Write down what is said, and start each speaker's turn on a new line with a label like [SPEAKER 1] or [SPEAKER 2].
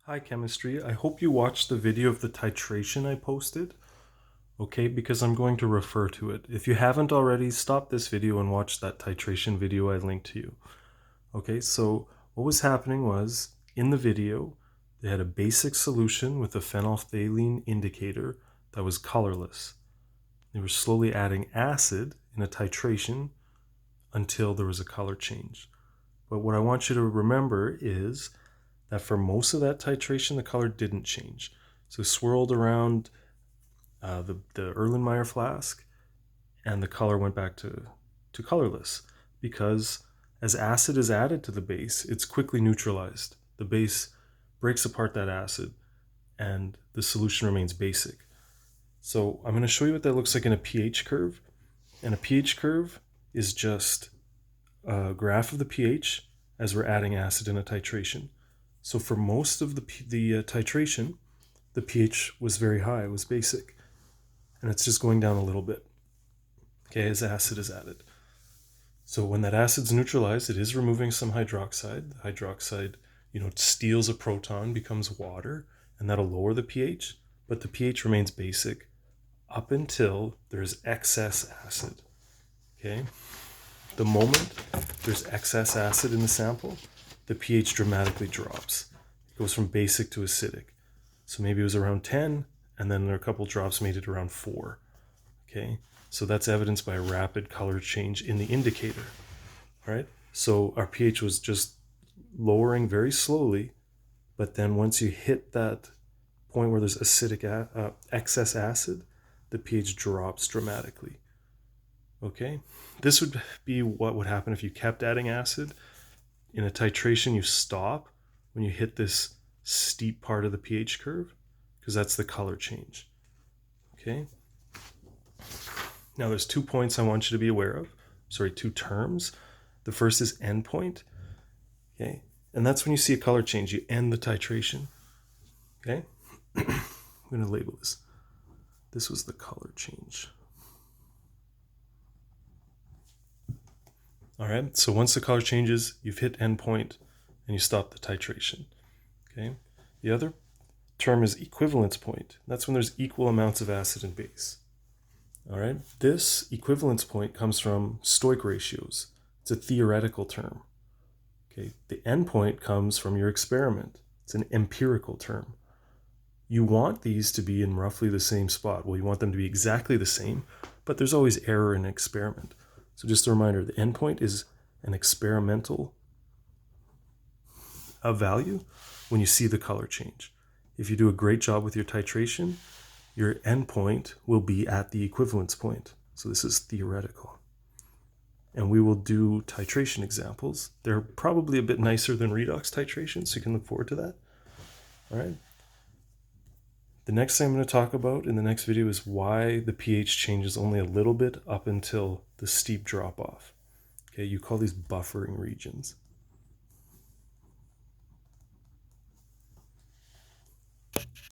[SPEAKER 1] Hi Chemistry, I hope you watched the video of the titration I posted, okay, because I'm going to refer to it. If you haven't already, stop this video and watch that titration video I linked to you. Okay, so what was happening was, in the video, they had a basic solution with a phenolphthalein indicator that was colorless. They were slowly adding acid in a titration until there was a color change. But what I want you to remember is that for most of that titration, the color didn't change. So swirled around the Erlenmeyer flask, and the color went back to colorless because as acid is added to the base, it's quickly neutralized. The base breaks apart that acid and the solution remains basic. So I'm going to show you what that looks like in a pH curve. And a pH curve is just a graph of the pH as we're adding acid in a titration. So for most of the titration, the pH was very high, it was basic. And it's just going down a little bit, okay, as acid is added. So when that acid's neutralized, it is removing some hydroxide. The hydroxide, steals a proton, becomes water, and that'll lower the pH, but the pH remains basic up until there's excess acid, okay? The moment there's excess acid in the sample, the pH dramatically drops. It goes from basic to acidic. So maybe it was around 10, and then there are a couple drops made it around 4. Okay, so that's evidenced by a rapid color change in the indicator. All right, so our pH was just lowering very slowly, but then once you hit that point where there's excess acid, the pH drops dramatically. Okay, this would be what would happen if you kept adding acid. In a titration, you stop when you hit this steep part of the pH curve, because that's the color change. Okay, now there's 2 points I want you to be aware of. Sorry, 2 terms. The first is endpoint. Okay, and that's when you see a color change. You end the titration. Okay, I'm going to label this. This was the color change. All right, so once the color changes, you've hit endpoint and you stop the titration. Okay, the other term is equivalence point. That's when there's equal amounts of acid and base. All right, this equivalence point comes from Stoich ratios. It's a theoretical term. Okay, the endpoint comes from your experiment. It's an empirical term. You want these to be in roughly the same spot. Well, you want them to be exactly the same, but there's always error in an experiment. So just a reminder, the endpoint is an experimental value when you see the color change. If you do a great job with your titration, your endpoint will be at the equivalence point. So this is theoretical. And we will do titration examples. They're probably a bit nicer than redox titration, so you can look forward to that. All right. The next thing I'm going to talk about in the next video is why the pH changes only a little bit up until the steep drop off. Okay, you call these buffering regions.